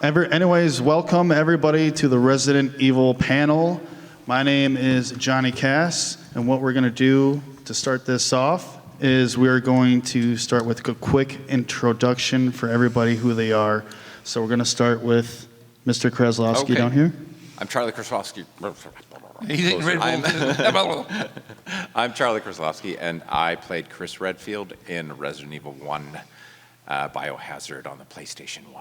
Anyways, welcome everybody to the Resident Evil panel. My name is Johnny Cass, and what we're going to do to start this off is we're going to start with a quick introduction for everybody who they are. So we're going to start with Mr. Kraslavsky down here. I'm Charlie Kraslavsky. I'm Charlie Kraslavsky, and I played Chris Redfield in Resident Evil 1 Biohazard on the PlayStation 1.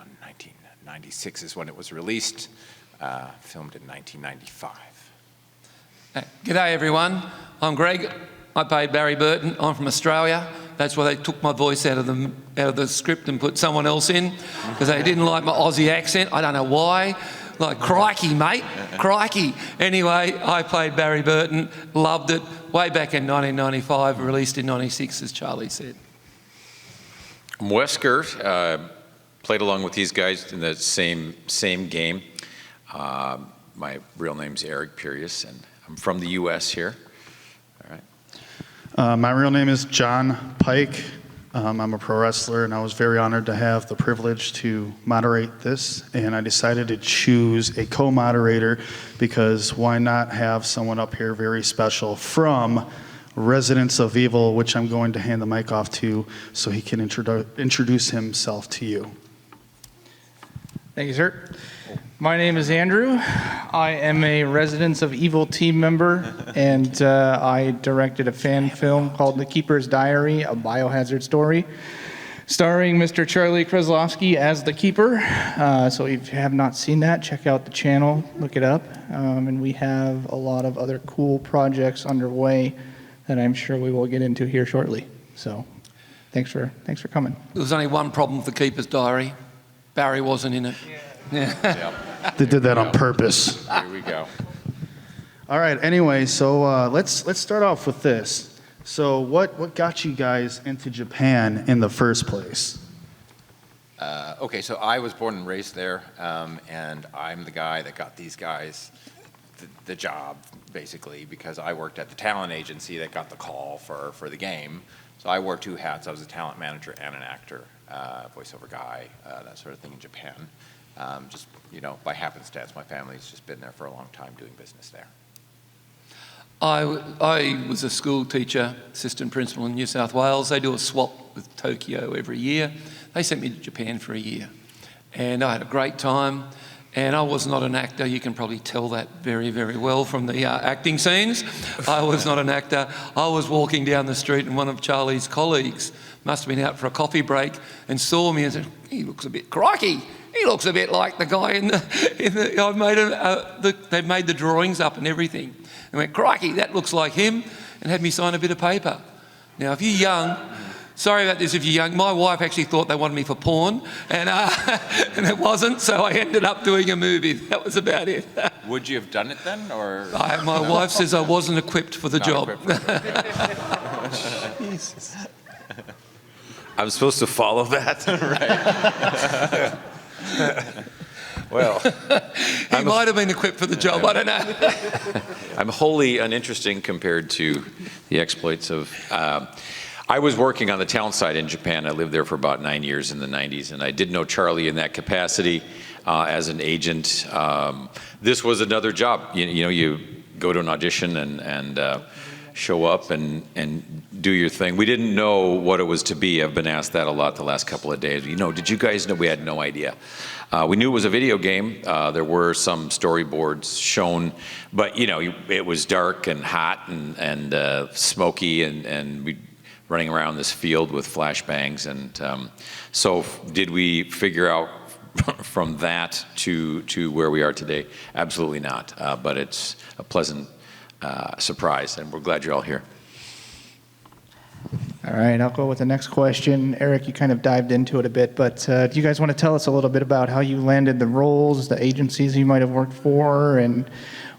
1996 is when it was released, filmed in 1995. G'day everyone, I'm Greg. I played Barry Burton. I'm from Australia. That's why they took my voice out of the script and put someone else in, because they didn't like my Aussie accent. I don't know why. Like, crikey, mate, crikey. Anyway, I played Barry Burton, loved it, way back in 1995, released in 96, as Charlie said. I'm Wesker, played along with these guys in the same game. My real name's Pirius, and I'm from the US here. All right. My real name is John Pike. I'm a pro wrestler, and I was very honored to have the privilege to moderate this, and I decided to choose a co-moderator because why not have someone up here very special from Residents of Evil, which I'm going to hand the mic off to so he can introduce himself to you. Thank you, sir. My name is Andrew. I am a Residents of Evil team member, and I directed a fan film called The Keeper's Diary, a biohazard story, starring Mr. Charlie Kraslavsky as the Keeper. So if you have not seen that, check out the channel, look it up. And we have a lot of other cool projects underway that I'm sure we will get into here shortly. So thanks for coming. There was only one problem with The Keeper's Diary. Barry wasn't in it. Yep. They did that on purpose. Here we go. All right, anyway, so let's start off with this. So what got you guys into Japan in the first place? Okay, so I was born and raised there, and I'm the guy that got these guys the job, basically, because I worked at the talent agency that got the call for the game. So I wore two hats. I was a talent manager and an actor, voiceover guy, that sort of thing in Japan. Just, by happenstance, my family's just been there for a long time doing business there. I was a school teacher, assistant principal in New South Wales. They do a swap with Tokyo every year. They sent me to Japan for a year, and I had a great time. And I was not an actor. You can probably tell that very, very well from the acting scenes. I was not an actor. I was walking down the street, and one of Charlie's colleagues must have been out for a coffee break and saw me and said, "He looks a bit crikey. He looks a bit like the guy in the they made the drawings up and everything." And went, "Crikey, that looks like him," and had me sign a bit of paper. Now, if you're young, sorry about this if you're young, my wife actually thought they wanted me for porn, and it wasn't, so I ended up doing a movie. That was about it. Would you have done it then, or? My wife says I wasn't equipped for the job. Jesus. I'm supposed to follow that? Right. Well, he might have been equipped for the job, I don't know. I'm wholly uninteresting compared to the exploits of... I was working on the talent side in Japan. I lived there for about 9 years in the 90s, and I did know Charlie in that capacity as an agent. This was another job. You go to an audition and show up and do your thing. We didn't know what it was to be. I've been asked that a lot the last couple of days. Did you guys know? We had no idea. We knew it was a video game. There were some storyboards shown, but it was dark and hot and smoky, and we running around this field with flashbangs. And so did we figure out from that to where we are today? Absolutely not. But it's a pleasant surprise, and we're glad you're all here. All right, I'll go with the next question. Eric, you kind of dived into it a bit, but do you guys want to tell us a little bit about how you landed the roles, the agencies you might have worked for, and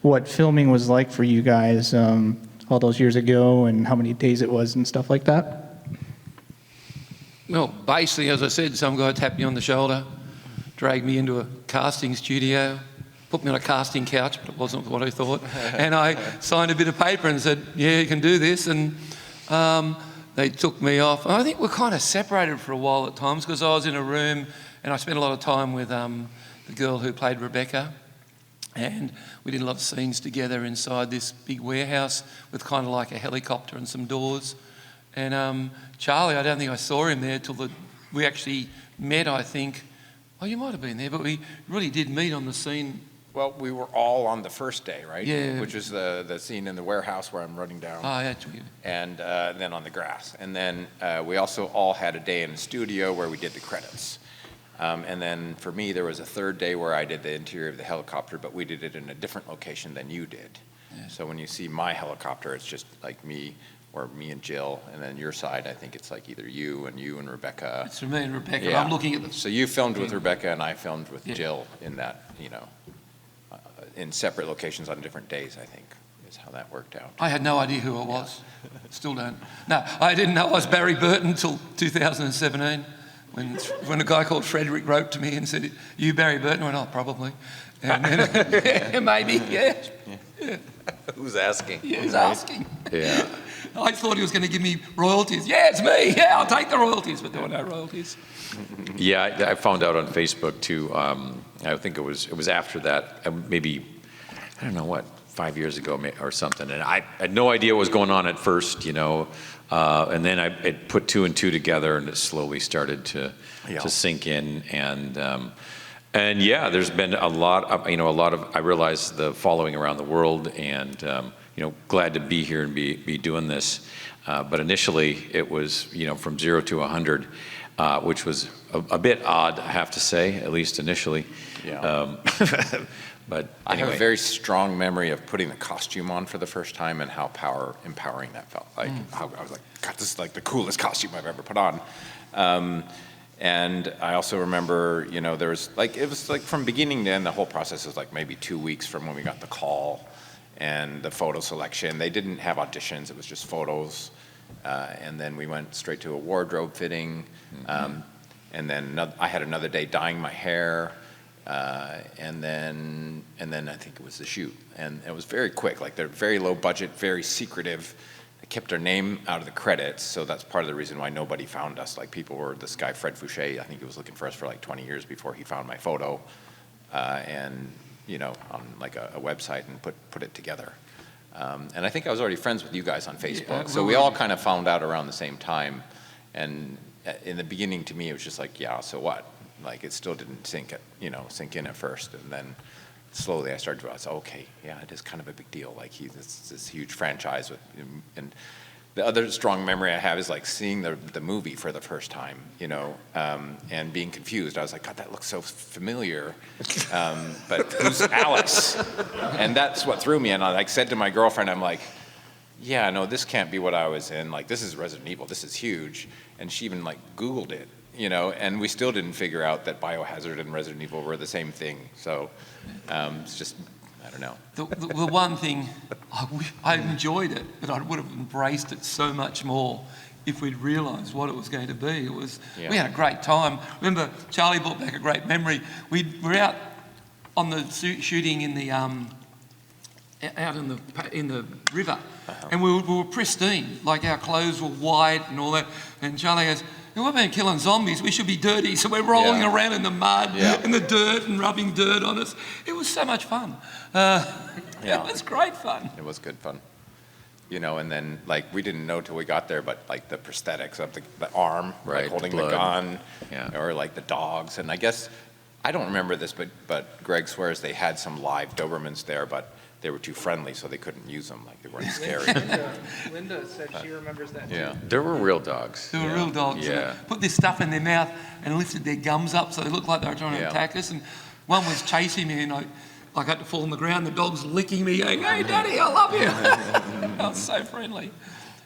what filming was like for you guys all those years ago, and how many days it was and stuff like that? Well, basically, as I said, some guy tapped me on the shoulder, dragged me into a casting studio, put me on a casting couch, but it wasn't what I thought, and I signed a bit of paper and said, "Yeah, you can do this," and they took me off. I think we're kind of separated for a while at times, because I was in a room and I spent a lot of time with the girl who played Rebecca. And we did a lot of scenes together inside this big warehouse with kind of like a helicopter and some doors. And Charlie, I don't think I saw him there till we actually met, I think. Oh, you might have been there, but we really did meet on the scene. Well, we were all on the first day, right? Yeah. Which is the scene in the warehouse where I'm running down. Oh, actually. And then on the grass. And then we also all had a day in the studio where we did the credits. And then for me, there was a third day where I did the interior of the helicopter, but we did it in a different location than you did. Yeah. So when you see my helicopter, it's just like me, or me and Jill, and then your side, I think it's like either you and Rebecca. It's for me and Rebecca. Yeah. I'm looking at the... So you filmed with Rebecca and I filmed with Yeah. Jill in that, in separate locations on different days, I think, is how that worked out. I had no idea who I was. Still don't. No, I didn't know I was Barry Burton until 2017 when a guy called Frederick wrote to me and said, "You Barry Burton?" I went, "Oh, probably." And then, yeah, maybe, yeah. Who's asking? Yeah, he's asking. Yeah. I thought he was going to give me royalties. Yeah, it's me. Yeah, I'll take the royalties, but there were no royalties. Yeah, I found out on Facebook too. I think it was after that, maybe, I don't know what, 5 years ago or something. And I had no idea what was going on at first, and then I put two and two together, and it slowly started to sink in. And yeah, there's been a lot of, I realize the following around the world, and glad to be here and be doing this. But initially, it was from 0 to 100, which was a bit odd, I have to say, at least initially. Yeah. But I anyway. have a very strong memory of putting the costume on for the first time and how empowering that felt. Like, how I was like, God, this is like the coolest costume I've ever put on. And I also remember, there was like, it was like from beginning to end, the whole process was like maybe 2 weeks from when we got the call and the photo selection. They didn't have auditions, it was just photos. And then we went straight to a wardrobe fitting. And then I had another day dyeing my hair. And then I think it was the shoot. And it was very quick, like they're very low budget, very secretive. They kept our name out of the credits, so that's part of the reason why nobody found us. Like this guy, Fred Fouché, I think he was looking for us for like 20 years before he found my photo. On like a website and put it together. And I think I was already friends with you guys on Facebook. Yeah, so we all kind of found out around the same time. And in the beginning, to me, it was just like, yeah, so what? Like, it still didn't sink in at first. And then slowly I started to realize, okay, yeah, it is kind of a big deal. Like, this huge franchise with, and the other strong memory I have is like seeing the movie for the first time, and being confused. I was like, God, that looks so familiar, but who's Alice? And that's what threw me. And I said to my girlfriend, I'm like, yeah, no, this can't be what I was in. Like, this is Resident Evil. This is huge. And she even Googled it, and we still didn't figure out that Biohazard and Resident Evil were the same thing. So it's just, I don't know. The one thing, I enjoyed it, but I would have embraced it so much more if we'd realised what it was going to be. We had a great time. Remember, Charlie brought back a great memory. We were out on the shooting in the out in the river, and we were pristine. Like, our clothes were white and all that. And Charlie goes, "We've been killing zombies. We should be dirty." So we're rolling around in the mud and the dirt and rubbing dirt on us. It was so much fun. It was great fun. It was good fun. And then we didn't know till we got there, but the prosthetics of the arm, Right, holding the the gun, Yeah. or the dogs. And I guess, I don't remember this, but Greg swears they had some live Dobermans there, but they were too friendly, so they couldn't use them. Like, they weren't scary. Linda said she remembers that too. Yeah. There were real dogs. They were real dogs. Yeah. They put this stuff in their mouth and lifted their gums up so they looked like they were trying to attack us. And one was chasing me, and I had to fall on the ground. The dog's licking me, going, "Hey, Daddy, I love you." I was so friendly.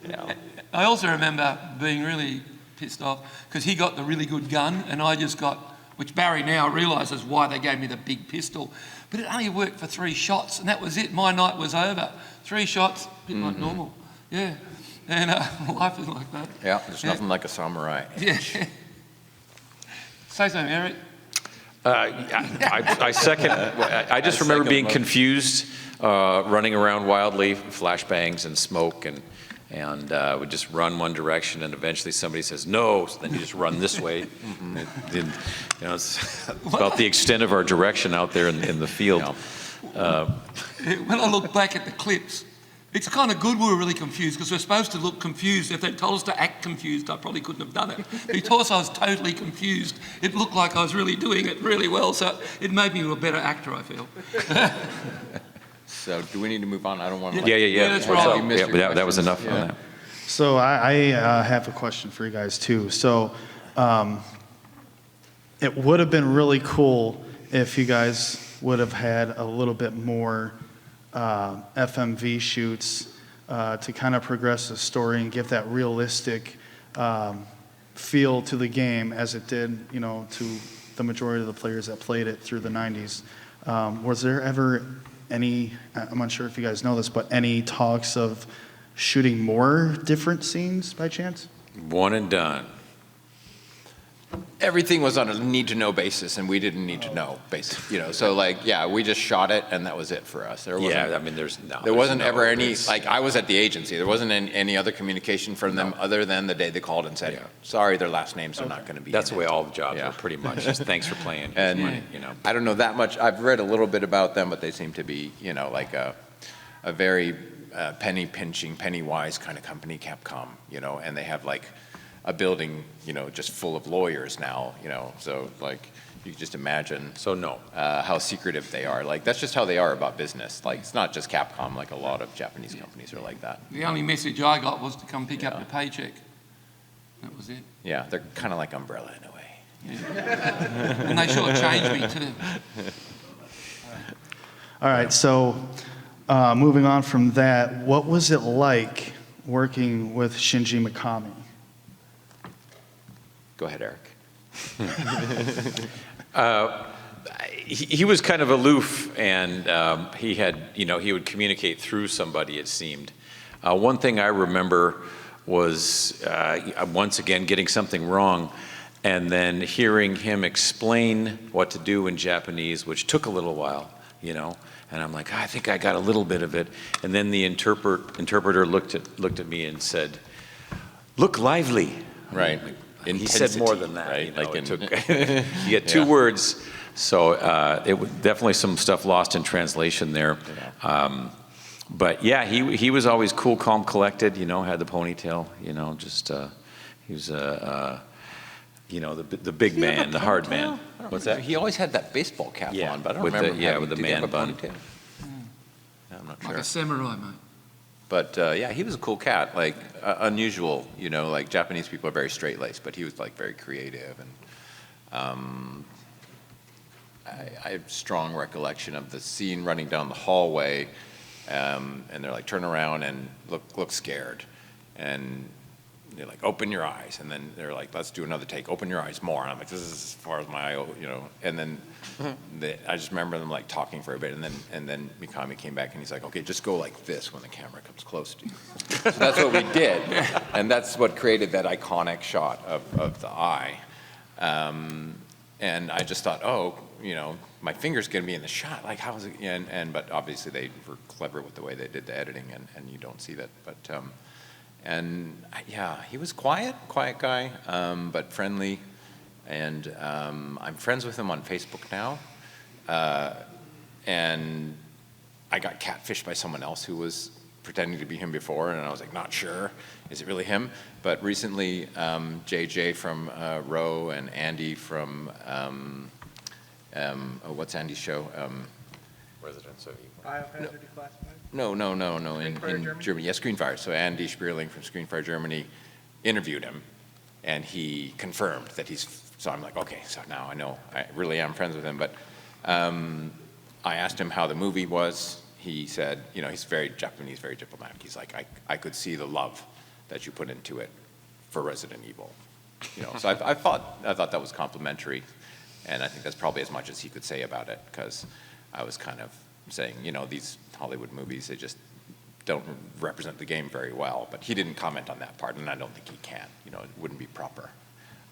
Yeah. I also remember being really pissed off because he got the really good gun and I just got, which Barry now realises why they gave me the big pistol, but it only worked for 3 shots and that was it. My night was over. 3 shots, a bit like normal. Yeah. And life is like that. Yeah, there's nothing like a samurai. Yeah. Say something, Eric. I second. I just remember being confused, running around wildly, flashbangs and smoke, and would just run one direction, and eventually somebody says no, so then you just run this way. It's about the extent of our direction out there in the field. When I look back at the clips, it's kind of good we were really confused, because we're supposed to look confused. If they'd told us to act confused, I probably couldn't have done it. Because I was totally confused, it looked like I was really doing it really well, so it made me a better actor, I feel. So do we need to move on? I don't want to. Yeah. That's right. You missed your Yeah, that was questions. enough on that. So I have a question for you guys too. So it would have been really cool if you guys would have had a little bit more FMV shoots to kind of progress the story and give that realistic feel to the game as it did, to the majority of the players that played it through the 90s. Was there ever any, I'm not sure if you guys know this, but any talks of shooting more different scenes by chance? One and done. Everything was on a need-to-know basis, and we didn't need to know basis. So we just shot it, and that was it for us. There wasn't, there wasn't ever any, I was at the agency. There wasn't any other communication from them other than the day they called and said, sorry, their last names are not going to be That's in the way it. all the jobs are pretty much. Just thanks for playing. And I don't know that much. I've read a little bit about them, but they seem to be, a very penny-pinching, penny-wise kind of company, Capcom, and they have a building, just full of lawyers now, so you can just imagine. So no. How secretive they are. That's just how they are about business. It's not just Capcom, a lot of Japanese companies are like that. The only message I got was to come pick up your paycheck. That was it. Yeah, they're kind of like Umbrella in a way. Yeah. And they sure changed me too. All right, so moving on from that, what was it like working with Shinji Mikami? Go ahead, Eric. He was kind of aloof, and he had, he would communicate through somebody, it seemed. One thing I remember was once again getting something wrong, and then hearing him explain what to do in Japanese, which took a little while, and I'm like, I think I got a little bit of it. And then the interpreter looked at me and said, "Look lively." Right. And he said more than that. Right? It took, you had two words, so it was definitely some stuff lost in translation there. But yeah, he was always cool, calm, collected. Had the ponytail. He was the big man, the hard man. What's that? He always had that baseball cap on, but I don't with remember. with the did he have man a bun. ponytail? I'm not sure. Like a samurai, mate. But he was a cool cat, unusual. Japanese people are very straight-laced, but he was very creative, and I have strong recollection of the scene running down the hallway, and they're turn around and look scared, and they're open your eyes, and then they're let's do another take, open your eyes more, and I'm this is as far as my eye, and then I just remember them talking for a bit, and then Mikami came back and he's okay, just go like this when the camera comes close to you. So that's what we did, and that's what created that iconic shot of the eye, and I just thought, my finger's gonna be in the shot, how is it? But obviously they were clever with the way they did the editing, and you don't see that, but. He was quiet guy, but friendly, and I'm friends with him on Facebook now, and I got catfished by someone else who was pretending to be him before, and I was not sure, is it really him? But recently, JJ from Row and Andy from, what's Andy's show? Residents of Evil. Biohazard Declassified. No, in Germany? Germany. Yeah, Screenfire. So Andy Spierling from Screenfire Germany interviewed him, and he confirmed that so I'm okay, so now I know I really am friends with him. But I asked him how the movie was. He said, he's very Japanese, very diplomatic. He's I could see the love that you put into it for Resident Evil. So I thought that was complimentary, and I think that's probably as much as he could say about it, because I was kind of saying, these Hollywood movies, they just don't represent the game very well. But he didn't comment on that part, and I don't think he can. It wouldn't be proper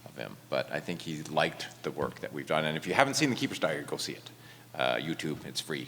of him. But I think he liked the work that we've done. And if you haven't seen The Keeper's Diary, go see it. YouTube, it's free.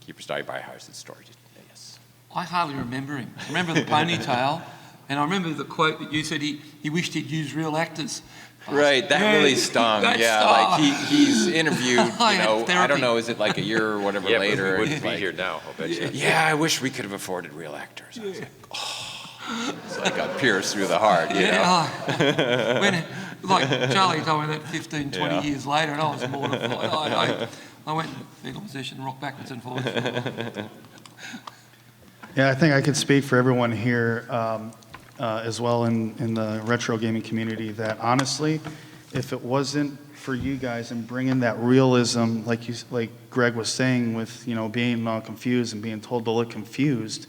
Keeper's Diary by Howard Story. Yes. I hardly remember him. I remember the ponytail, and I remember the quote that you said he wished he'd used real actors. Right, that really stung. that Yeah, stung. like he's interviewed, I had I therapy. don't know, is it like a year or whatever Yeah, later? but we and wouldn't he's be like, here now, I'll bet you. Yeah, I wish we could have afforded real actors. I was like, oh, it's like a pierce through the heart, you know? Yeah, when, like Charlie told me that 15, 20 Yeah. years later, and I was mortified. I went in the fetal position and rocked backwards and forwards. Yeah, I think I could speak for everyone here as well in the retro gaming community that honestly, if it wasn't for you guys and bringing that realism, like Greg was saying, with being confused and being told to look confused,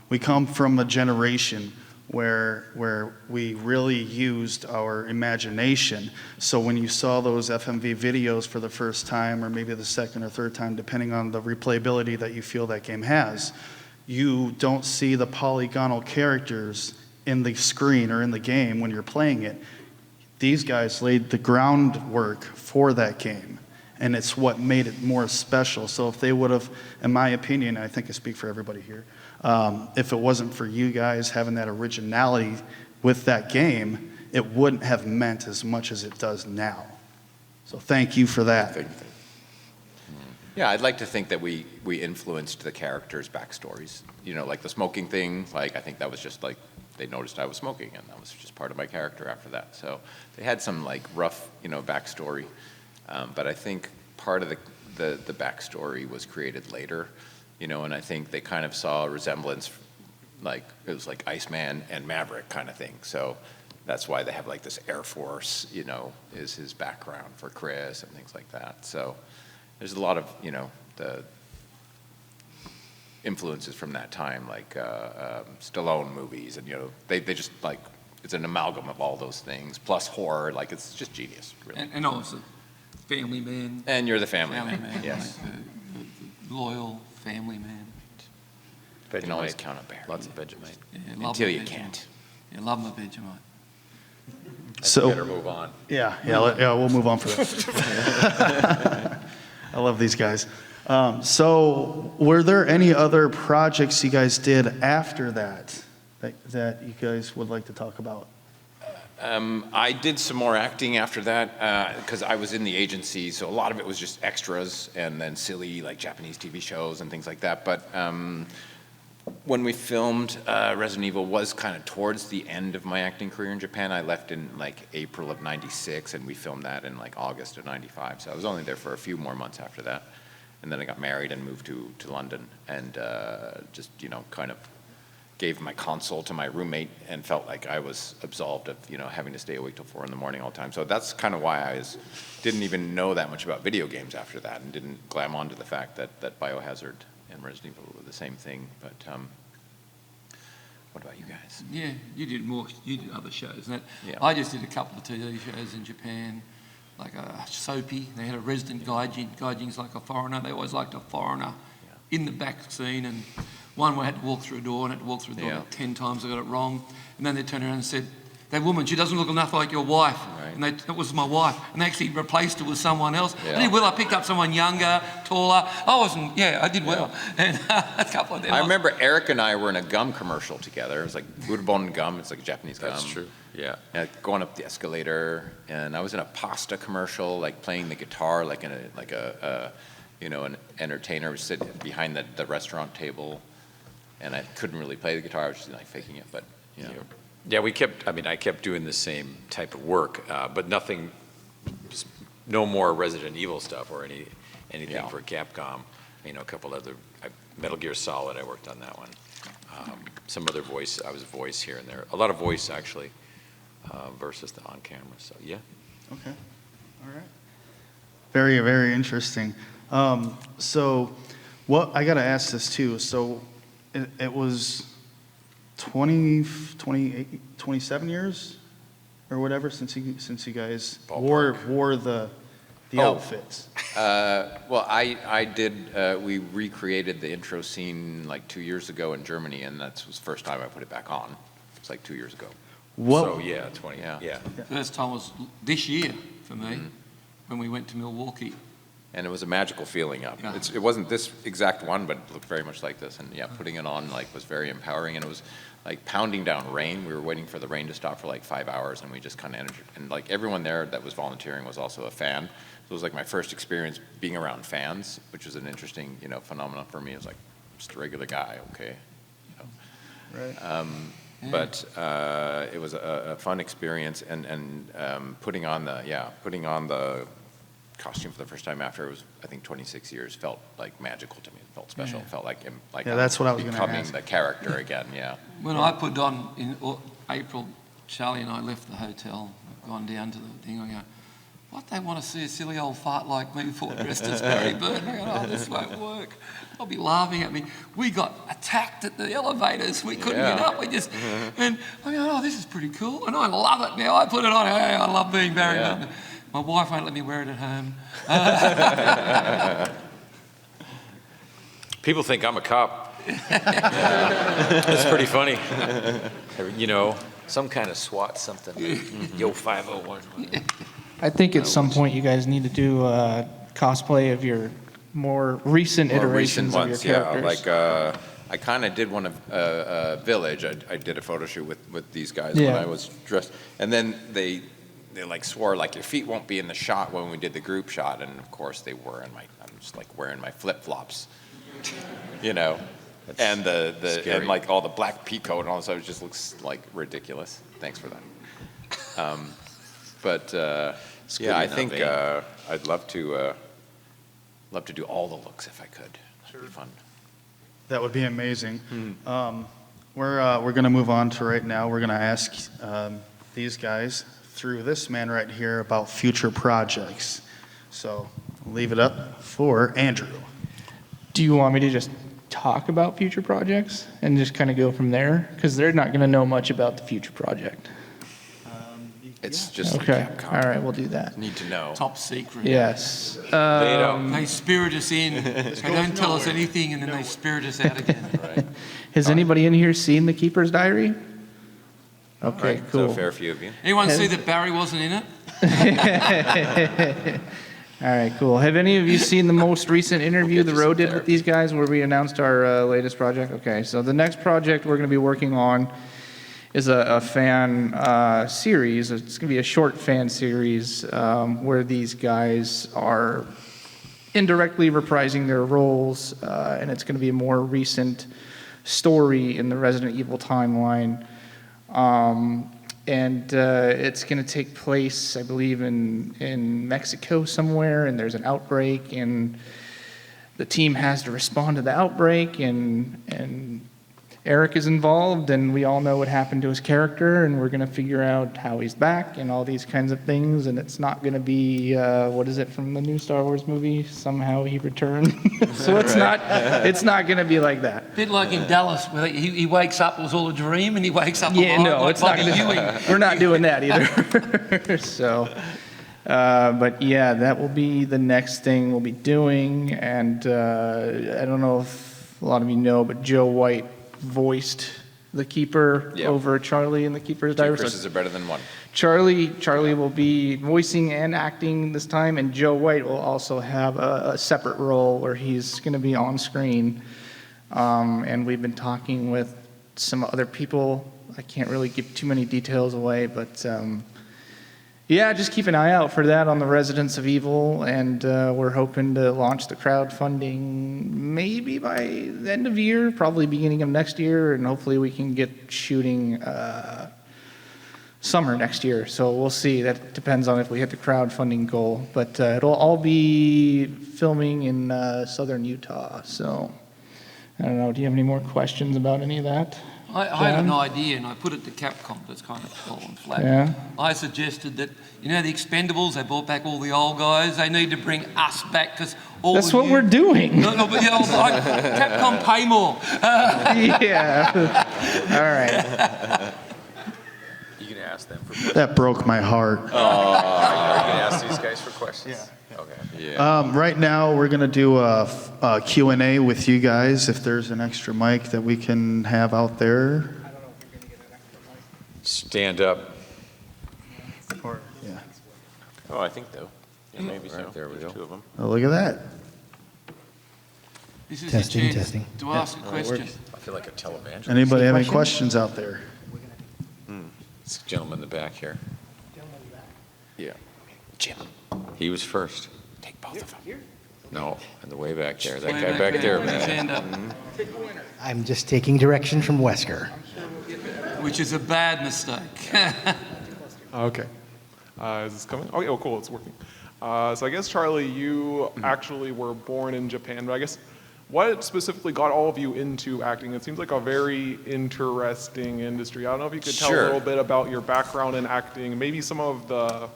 we come from a generation where we really used our imagination. So when you saw those FMV videos for the first time, or maybe the second or third time, depending on the replayability that you feel that game has, you don't see the polygonal characters in the screen or in the game when you're playing it. These guys laid the groundwork for that game, and it's what made it more special. So if they would have, in my opinion, I think I speak for everybody here, if it wasn't for you guys having that originality with that game, it wouldn't have meant as much as it does now. So thank you for that. Yeah, I'd like to think that we influenced the characters' backstories. Like the smoking thing, like I think that was just like, they noticed I was smoking, and that was just part of my character after that. So they had some like rough, backstory. But I think part of the backstory was created later, and I think they kind of saw a resemblance, like it was like Iceman and Maverick kind of thing. So that's why they have like this Air Force, is his background for Chris and things like that. So there's a lot of, the influences from that time, like Stallone movies, and they just like, it's an amalgam of all those things plus horror. Like it's just genius, really. And also, family man. And you're the family man. Yes. Like the loyal family man. You can always count on Bear. Lots of Vegemite. Yeah, love Until my you Vegemite. can't. Yeah, love my Vegemite. So Better move on. yeah, we'll move on for that. I love these guys. So were there any other projects you guys did after that you guys would like to talk about? I did some more acting after that because I was in the agency, so a lot of it was just extras and then silly like Japanese TV shows and things like that. But when we filmed Resident Evil was kind of towards the end of my acting career in Japan. I left in like April of '96, and we filmed that in like August of '95. So I was only there for a few more months after that. And then I got married and moved to London, and just, kind of gave my console to my roommate and felt like I was absolved of, having to stay awake till 4 a.m. all the time. So that's kind of why I didn't even know that much about video games after that, and didn't glam onto the fact that Biohazard and Resident Evil were the same thing. But what about you guys? Yeah, you did other shows. And Yeah. I just did a couple of TV shows in Japan, like a soapy. They had a resident gaijin. Gaijin's like a foreigner. They always liked a foreigner in the back scene. And one where I had to walk through a door, and I had to walk through a door Yeah. like 10 times. I got it wrong. And then they turned around and said, that woman, she doesn't look enough like your wife. Right. And that was my wife. And they actually replaced her with someone else. Yeah. I did well. I picked up someone younger, taller. I did well. And a couple of them. I remember Eric and I were in a gum commercial together. It was like Budabon gum. It's like a Japanese gum. That's true, yeah. And going up the escalator, and I was in a pasta commercial, like playing the guitar, like an entertainer sitting behind the restaurant table, and I couldn't really play the guitar. I was just like faking it, but Yeah, I kept doing the same type of work, but nothing, just no more Resident Evil stuff or anything Yeah. for Capcom. A couple other, Metal Gear Solid, I worked on that one. Some other voice, I was voice here and there. A lot of voice, actually, versus the on-camera, so yeah. Okay, all right. Very, very interesting. So I got to ask this too. So it was 27 years or whatever since you guys wore the outfits. Well, I did. We recreated the intro scene like 2 years ago in Germany, and that was the first time I put it back on. It's like 2 years ago. So yeah, 20, Yeah. yeah. First time was this year for me, when we went to Milwaukee. And it was a magical feeling up. Yeah. It wasn't this exact one, but it looked very much like this. And yeah, putting it on like was very empowering. And it was like pounding down rain. We were waiting for the rain to stop for like 5 hours, and we just kind of and like everyone there that was volunteering was also a fan. So it was like my first experience being around fans, which was an interesting, phenomenon for me. It was like just a regular guy, okay. Right. But it was a fun experience, and putting on the costume for the first time after it was, I think, 26 years felt like magical to me. It felt special. It felt like Yeah, that's what I was gonna becoming ask. the character again. Yeah. When I put on in April, Charlie and I left the hotel, gone down to the thing, I go, what, they want to see a silly old fart like me for dressed as Barry Burton? I go, oh, this won't work. They'll be laughing at me. We got attacked at the elevators. We couldn't get up. And I go, oh, this is pretty cool. And I love it now. I put it on. Hey, I love being Barry Burton. My wife won't let me wear it at home. People think I'm a cop. That's pretty funny. Some kind of SWAT something. Yo, 501. I think at some point you guys need to do a cosplay of your more recent More iterations recent of your ones, yeah. characters. Like I kind of did one of Village. I did a photo shoot with these guys when Yeah. I was dressed, and then they like swore like your feet won't be in the shot when we did the group shot, and of course they were. And I'm just like wearing my flip flops, and the scary. and like all the black pea coat and all this stuff. It just looks like ridiculous. Thanks for that. But yeah, I think I'd love to do all the looks if I could. That'd be fun. That would be amazing. We're going to move on to right now. We're going to ask these guys through this man right here about future projects. So I'll leave it up for Andrew. Do you want me to just talk about future projects and just kind of go from there? Because they're not going to know much about the future project. It's just Okay. Capcom. All right, we'll do that. Need to know. Top secret. Yes. They spirit us in. They don't tell us anything, and then they spirit us out again. Right. Has anybody in here seen The Keeper's Diary? Okay, Right. cool. So a fair few of you. Anyone see that Barry wasn't in it? All right, cool. Have any of you seen the most recent interview The Road did with these guys where we announced our latest project? Okay, so the next project we're going to be working on is a fan series. It's going to be a short fan series where these guys are indirectly reprising their roles, and it's going to be a more recent story in the Resident Evil timeline. And it's going to take place, I believe, in Mexico somewhere, and there's an outbreak, and the team has to respond to the outbreak, and Eric is involved, and we all know what happened to his character, and we're going to figure out how he's back and all these kinds of things, and it's not going to be, what is it from the new Star Wars movie? Somehow he returned. So it's not going to be like that. A bit like in Dallas, where he wakes up, it was all a dream, and he wakes up Yeah, alive no, like it's not Bobby going Ewing. to, we're not doing that either. So, but yeah, that will be the next thing we'll be doing, and I don't know if a lot of you know, but Joe White voiced the Keeper Yep. over Charlie in the Keeper's Two Diary. Chris's are better than one. Charlie will be voicing and acting this time, and Joe White will also have a separate role where he's going to be on screen. And we've been talking with some other people. I can't really give too many details away, but yeah, just keep an eye out for that on the Residents of Evil, and we're hoping to launch the crowdfunding maybe by the end of the year, probably beginning of next year, and hopefully we can get shooting summer next year. So we'll see. That depends on if we hit the crowdfunding goal, but it'll all be filming in southern Utah. So I don't know. Do you have any more questions about any of that? I had an John? idea, and I put it to Capcom, that's kind of fallen flat. Yeah. I suggested that, the Expendables, they brought back all the old guys, they need to bring us back, because all That's the what new- we're doing. No, but Capcom pay more. Yeah. All right. You can ask them for questions. That broke my heart. Are you going to ask these guys for questions? Yeah. Okay. Yeah. Right now, we're going to do a Q&A with you guys, if there's an extra mic that we can have out there. Stand up. Yeah. Oh, I think though. Yeah, maybe so. Right, there we There's go. 2 of them. Oh, look at that. This is Testing, your chance testing. to ask a question. I feel like a televangelist. Anybody have any questions? questions out there? This gentleman in the back here. Yeah. Jim, He was first. take both of them. No, in the way back there. That Way guy back there, with his man. hand up, I'm just taking direction from Wesker. which is a bad mistake. Okay. Is this coming? Oh, cool, it's working. So I guess, Charlie, you actually were born in Japan, but I guess what specifically got all of you into acting? It seems like a very interesting industry. I don't know if you could tell a Sure. little bit about your background in acting, maybe some of the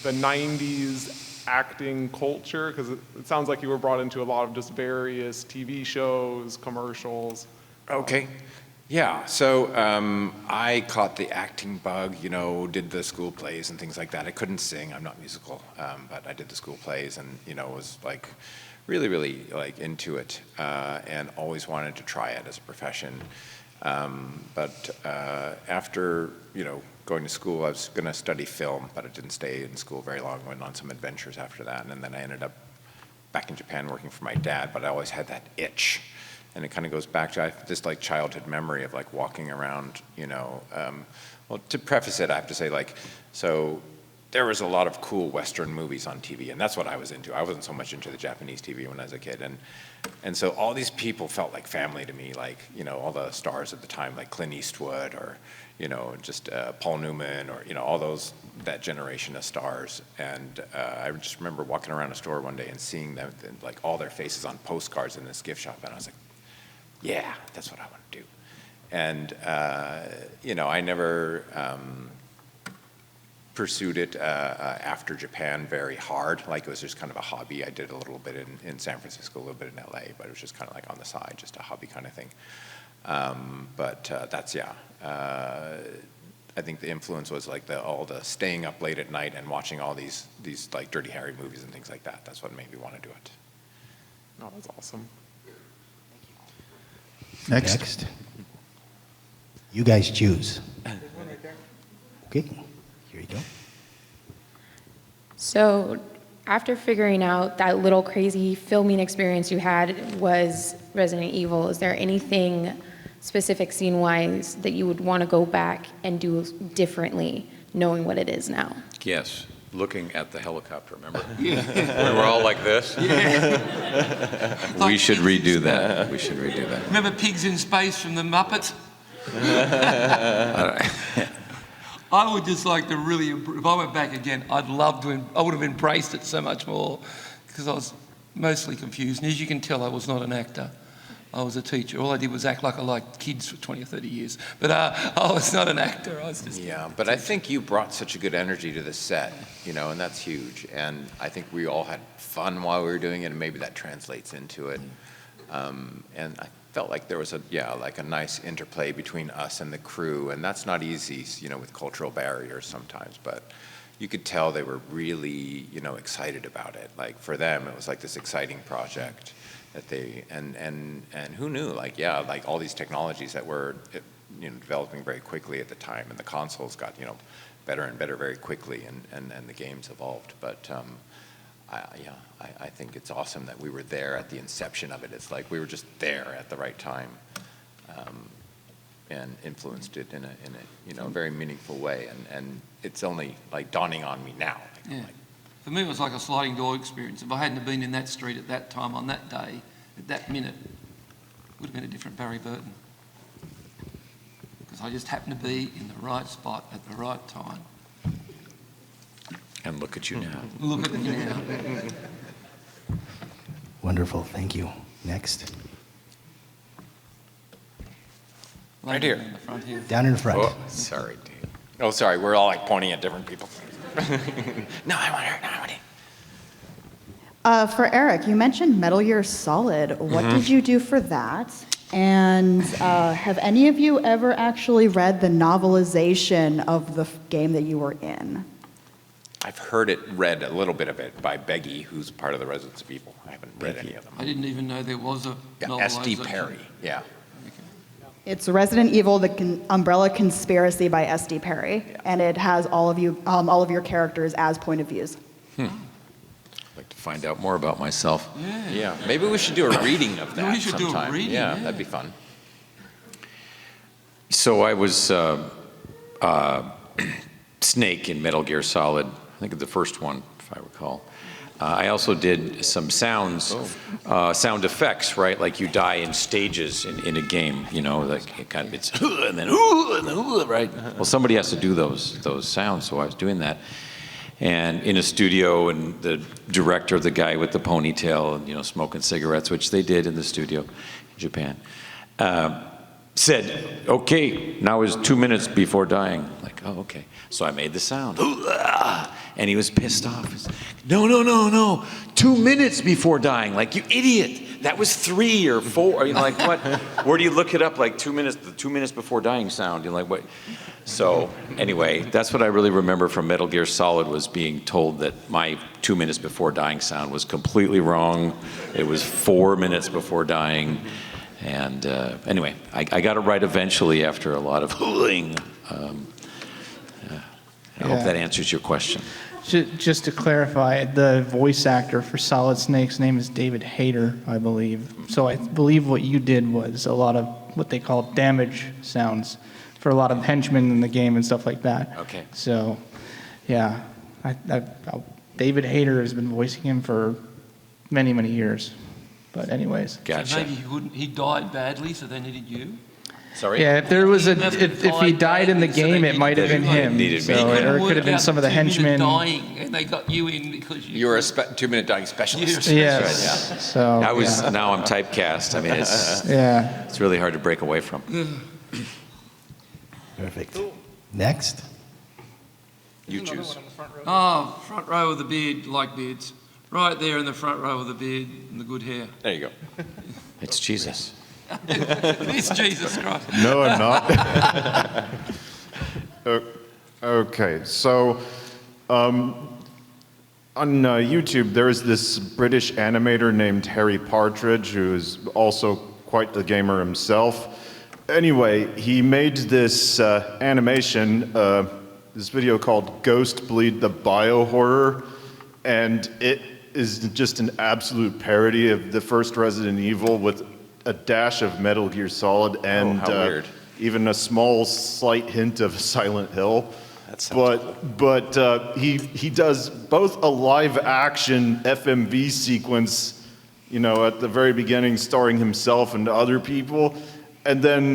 90s acting culture, because it sounds like you were brought into a lot of just various TV shows, commercials. Okay. Yeah, so I caught the acting bug, did the school plays and things like that. I couldn't sing, I'm not musical, but I did the school plays and, was like really, really like into it and always wanted to try it as a profession. But after, going to school, I was going to study film, but I didn't stay in school very long. I went on some adventures after that, and then I ended up back in Japan working for my dad, but I always had that itch. And it kind of goes back to this like childhood memory of like walking around, well, to preface it, I have to say so there was a lot of cool Western movies on TV, and that's what I was into. I wasn't so much into the Japanese TV when I was a kid. And so all these people felt like family to me, like, all the stars at the time, like Clint Eastwood or, just Paul Newman or, all that generation of stars. And I just remember walking around a store one day and seeing them, like all their faces on postcards in this gift shop, and I was like, yeah, that's what I want to do. And, I never pursued it after Japan very hard. Like it was just kind of a hobby. I did a little bit in San Francisco, a little bit in LA, but it was just kind of like on the side, just a hobby kind of thing. But that's, yeah. I think the influence was like all the staying up late at night and watching all these like Dirty Harry movies and things like that. That's what made me want to do it. Oh, that's awesome. Next. You guys choose. Okay, here you go. So after figuring out that little crazy filming experience you had was Resident Evil, is there anything specific scene-wise that you would want to go back and do differently, knowing what it is now? Yes, looking at the helicopter, remember? We were all like this. We should redo that. We should redo that. Remember Pigs in Space from the Muppets? I would just like to really, if I went back again, I would have embraced it so much more because I was mostly confused. And as you can tell, I was not an actor. I was a teacher. All I did was act like I liked kids for 20 or 30 years. But I was not an actor. I was just... Yeah, but I think you brought such a good energy to the set, and that's huge. And I think we all had fun while we were doing it, and maybe that translates into it. And I felt like there was a nice interplay between us and the crew, and that's not easy, with cultural barriers sometimes, but you could tell they were really, excited about it. Like for them, it was like this exciting project that they, and who knew, like all these technologies that were, developing very quickly at the time, and the consoles got, better and better very quickly, and the games evolved. But I think it's awesome that we were there at the inception of it. It's like we were just there at the right time, and influenced it in a very meaningful way. And it's only like dawning on me now. Yeah. For me, it was like a sliding door experience. If I hadn't have been in that street at that time, on that day, at that minute, it would have been a different Barry Burton. Because I just happened to be in the right spot at the right time. And look at you now. Look at me now. Wonderful, thank you. Next. Right here. In the front here. Down in front. Oh, sorry, Dave. Oh, sorry, we're all like pointing at different people. No, I want her. No, I want him. For Eric, you mentioned Metal Gear Solid. What did you do for that? And have any of you ever actually read the novelization of the game that you were in? I've heard it read, a little bit of it, by Beggy, who's part of the Residents of Evil. I haven't read any of them. I didn't even know there was a Yeah, novelisation. S.D. Perry, yeah. It's Resident Evil: The Umbrella Conspiracy by S.D. Perry, and it has all of your characters as point of views. I'd like to find out more about myself. Yeah, maybe we should do a reading of that we should do a sometime. reading, Yeah, yeah. that'd be fun. So I was Snake in Metal Gear Solid, I think the first one, if I recall. I also did some sounds, sound effects, right? Like you die in stages in a game, you know, like it kind of, it's and then right? Well, somebody has to do those sounds, so I was doing that. And in a studio, and the director, the guy with the ponytail, and, you know, smoking cigarettes, which they did in the studio in Japan, said, okay, now is 2 minutes before dying. Like, oh, okay. So I made the sound. And he was pissed off. He's like, no, 2 minutes before dying. Like, you idiot. That was 3 or 4. You know, like, what? Where do you look it up? Like, 2 minutes, the 2 minutes before dying sound. You're like, what? So anyway, that's what I really remember from Metal Gear Solid, was being told that my 2 minutes before dying sound was completely wrong. It was 4 minutes before dying. And anyway, I got it right eventually after a lot of hooling. I hope that answers your question. Just to clarify, the voice actor for Solid Snake's name is David Hayter, I believe. So I believe what you did was a lot of what they call damage sounds for a lot of henchmen in the game and stuff like that. Okay. So, yeah, David Hayter has been voicing him for many, many years. But anyways. Gotcha. So maybe he died badly, so they needed you? Sorry? Yeah, if there was if he died died in the badly, so game, they it might have been him. needed me. So, They couldn't or it work could have been out some of the 2 minute henchmen. dying, and they got you in because You were a 2-minute dying specialist. Yes. So Now I'm typecast. I mean, it's really hard to break away from. Perfect. Next. You choose. Oh, front row with the beard, like beards. Right there in the front row with the beard and the good hair. There you go. It's Jesus. It's Jesus Christ. No, I'm not. Okay, so on YouTube, there is this British animator named Harry Partridge, who is also quite the gamer himself. Anyway, he made this animation, this video called Ghost Bleed the Biohorror, and it is just an absolute parody of the first Resident Evil with a dash of Metal Gear Solid and how weird. even a small, slight hint of Silent Hill. That sounds But he does both a live-action FMV sequence, you know, at the very beginning, starring himself and other people, and then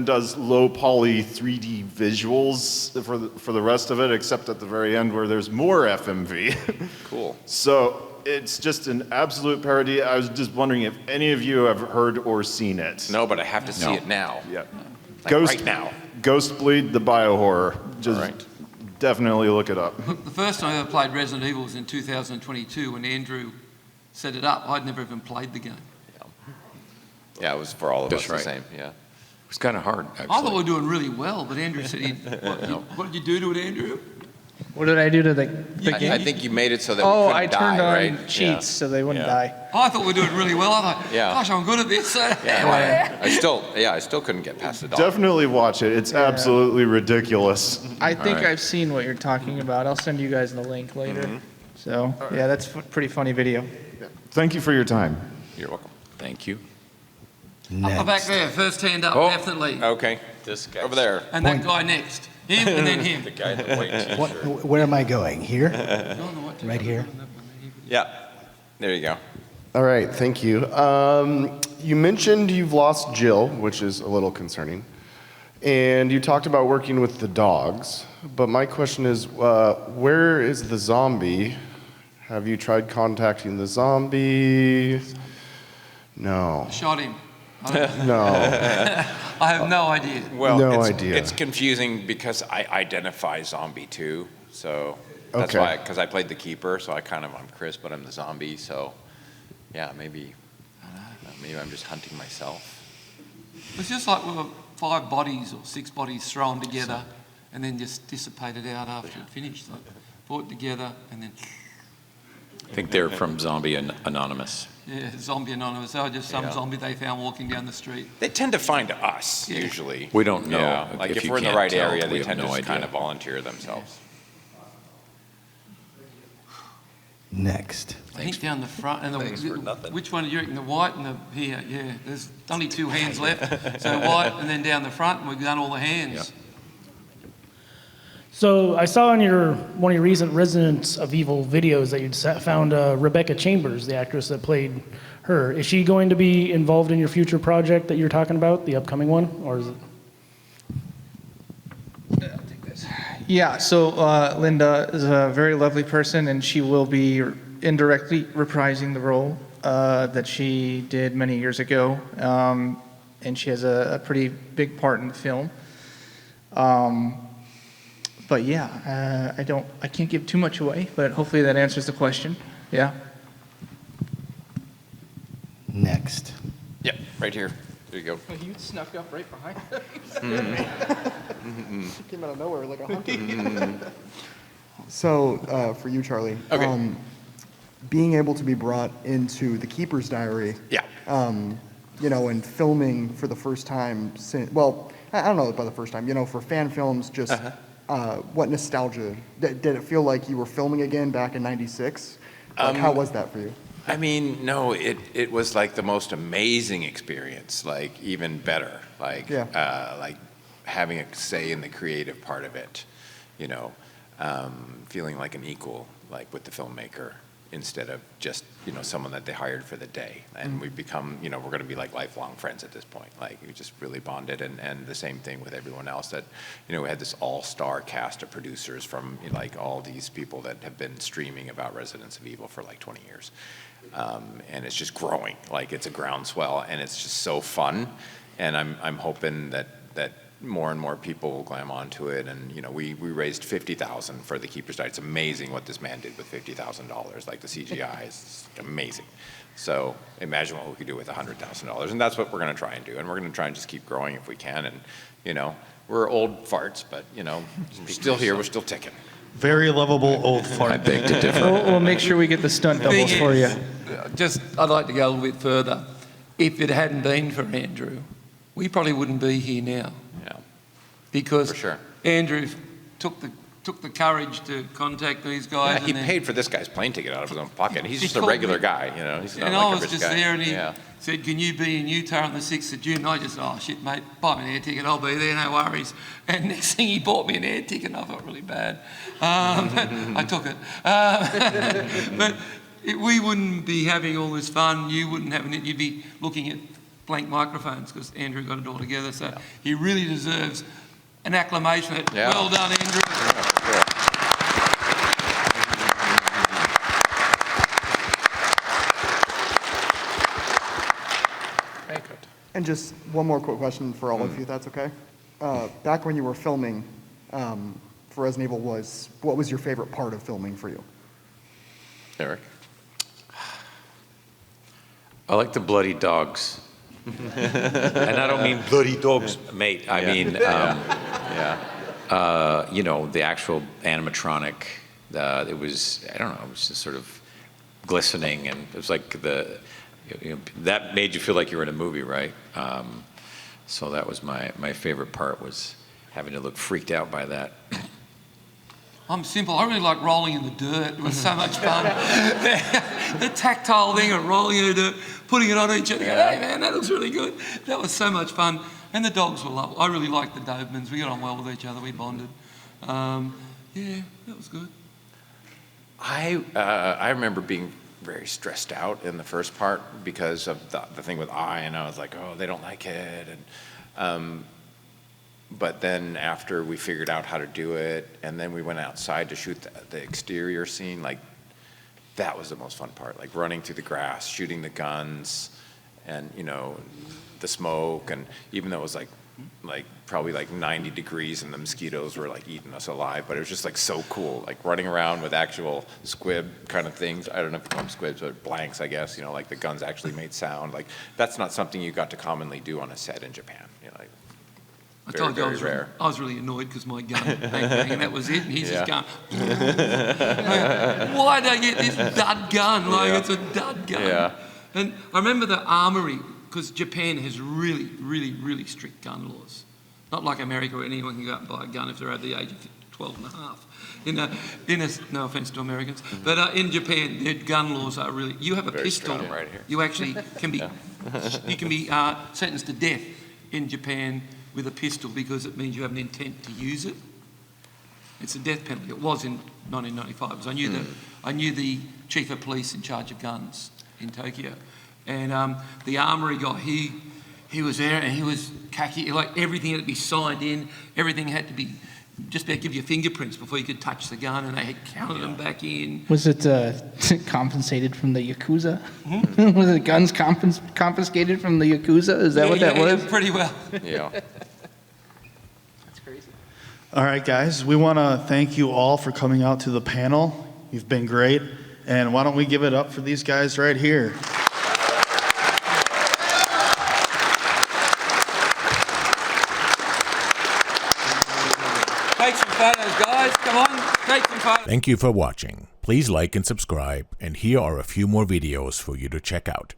does low poly 3D visuals for the rest of it, except at the very end where there's more FMV. Cool. So it's just an absolute parody. I was just wondering if any of you have heard or seen it. No, but I have to see it now. Yeah. Like right now. Ghost Bleed the Biohorror. Just All right. definitely look it up. The first time I ever played Resident Evil was in 2022 when Andrew set it up. I'd never even played the game. Yeah, it was for all of That's us right. the same. Yeah. It's kind of hard, actually. I thought we were doing really well, but Andrew said what did you do to it, Andrew? What did I do to the game? I think you made it so that we Oh, couldn't I die, turned on right? cheats so they wouldn't die. I thought we were doing really well. I thought, Yeah. gosh, I'm good at this. Yeah. I still couldn't get past the dog. Definitely watch it. It's absolutely ridiculous. I think All right. I've seen what you're talking about. I'll send you guys the link later. So, yeah, that's a pretty funny video. Thank you for your time. You're welcome. Thank you. Up back there, first hand up, Oh. definitely. Okay. This guy. Over there. And that guy next. Him and then him. The guy in the white t-shirt. Where am I going? Here? Right Right here? Yeah. There you go. All right, thank you. You mentioned you've lost Jill, which is a little concerning, and you talked about working with the dogs, but my question is, where is the zombie? Have you tried contacting the zombie? No. Shot him. No. I have no idea. Well, No it's, idea. it's confusing because I identify zombie too. So that's Okay. why, because I played the keeper, so I'm Chris, but I'm the zombie. So yeah, maybe I'm just hunting myself. It's just like we were 5 bodies or 6 bodies thrown together and then just dissipated out after it finished. Like, brought together and then, I think they're from Zombie Anonymous. yeah, zombie anonymous. They were just some Yeah. zombie they found walking down the street. They tend to find us Yeah. usually. We don't know Yeah, like if if you we're in the can't right tell, area, we they have tend no to just kind idea. of volunteer themselves. Next. I think down the front, and Thanks for nothing. which one do you reckon? The white and the here? Yeah, there's only 2 hands left. So white, and then down the front, and we've done all the hands. So I saw on one of your recent Residents of Evil videos that you'd found Rebecca Chambers, the actress that played her. Is she going to be involved in your future project that you're talking about, the upcoming one, or is it? Yeah, so Linda is a very lovely person, and she will be indirectly reprising the role that she did many years ago, and she has a pretty big part in the film. But yeah, I can't give too much away, but hopefully that answers the question. Yeah. Next. Yep, right here. There you go. You snuck up right behind. Came out of nowhere like a hunter. So, for you, Charlie, Okay. being able to be brought into the Keeper's Diary, Yeah. And filming for the first time since, well, I don't know about the first time, for fan films, just what nostalgia. Did it feel like you were filming again back in '96? How was that for you? I mean, no, it was like the most amazing experience, like even better, like like having a say in the creative part of it, feeling like an equal, like with the filmmaker, instead of just someone that they hired for the day. And we've become, we're going to be like lifelong friends at this point. Like we just really bonded, and the same thing with everyone else. That we had this all-star cast of producers from like all these people that have been streaming about Residents of Evil for like 20 years. And it's just growing, like it's a groundswell, and it's just so fun. And I'm hoping that more and more people will glam onto it. And we raised $50,000 for the Keeper's Diary. It's amazing what this man did with $50,000. Like the CGI is amazing. So imagine what we could do with $100,000, and that's what we're going to try and do. And we're going to try and just keep growing if we can. And we're old farts, but we're still here. We're still ticking. Very lovable old fart. I beg to differ. We'll make sure we get the stunt doubles for you. I'd like to go a little bit further. If it hadn't been for Andrew, we probably wouldn't be here now. Yeah. Because For sure. Andrew took the courage to contact these guys. Yeah, he and then- paid for this guy's plane ticket out of his own pocket. He's He just a called regular me. guy, He's not And like I a was rich just guy. there, and he Yeah. said, "Can you be in Utah on the 6th of June?" And I just, "Oh shit, mate, buy me an air ticket. I'll be there, no worries." And next thing, he bought me an air ticket, and I felt really bad. I took it, but we wouldn't be having all this fun. You wouldn't have it. You'd be looking at blank microphones because Andrew got it all together. So he really deserves an acclamation. Yeah. Well done, Andrew. And just one more quick question for all of you, if that's okay. Back when you were filming for Resident Evil, what was your favorite part of filming for you? Eric? I like the bloody dogs. And I don't mean bloody dogs, mate. I mean, the actual animatronic. It was, I don't know, it was just sort of glistening, and it was like that made you feel like you were in a movie, right? So that was my favorite part, was having to look freaked out by that. I'm simple. I really like rolling in the dirt. It was so much fun. The tactile thing of rolling in the dirt, putting it on each other. Hey man, that looks really good. That was so much fun. And the dogs were lovely. I really liked the Dobermans. We got on well with each other. We bonded. Yeah, that was good. I remember being very stressed out in the first part because of the thing with and I was like, oh, they don't like it. And but then after we figured out how to do it, and then we went outside to shoot the exterior scene, like that was the most fun part, like running through the grass, shooting the guns, and the smoke. And even though it was like probably like 90 degrees and the mosquitoes were like eating us alive, but it was just like so cool, like running around with actual squib kind of things. I don't know if you call them squibs, but blanks, I guess, like the guns actually made sound. Like that's not something you got to commonly do on a set in Japan. Like I told you very rare. I was really annoyed because my gun, and that was it, and he's just going, why'd I get this dud gun? Like, it's a dud gun. Yeah. And I remember the armory, because Japan has really, really, really strict gun laws. Not like America where anyone can go out and buy a gun if they're over the age of 12 and a half. No offense to Americans, but in Japan, their gun laws are really, you have a Very pistol, strong right here. you actually can be, you can be sentenced to death in Japan with a pistol because it means you have an intent to use it. It's a death penalty. It was in 1995, because I knew the chief of police in charge of guns in Tokyo. And the armory guy, he was there and he was khaki, like everything had to be signed in, everything had to be, just about give you fingerprints before you could touch the gun, and they had counted them back in. Was it compensated from the Yakuza? Was the guns confiscated from the Yakuza? Is that what that was? Pretty well. Yeah. That's crazy. All right, guys, we want to thank you all for coming out to the panel. You've been great. And why don't we give it up for these guys right here? Take some photos, guys. Come on, take some photos. Thank you for watching. Please like and subscribe, and here are a few more videos for you to check out.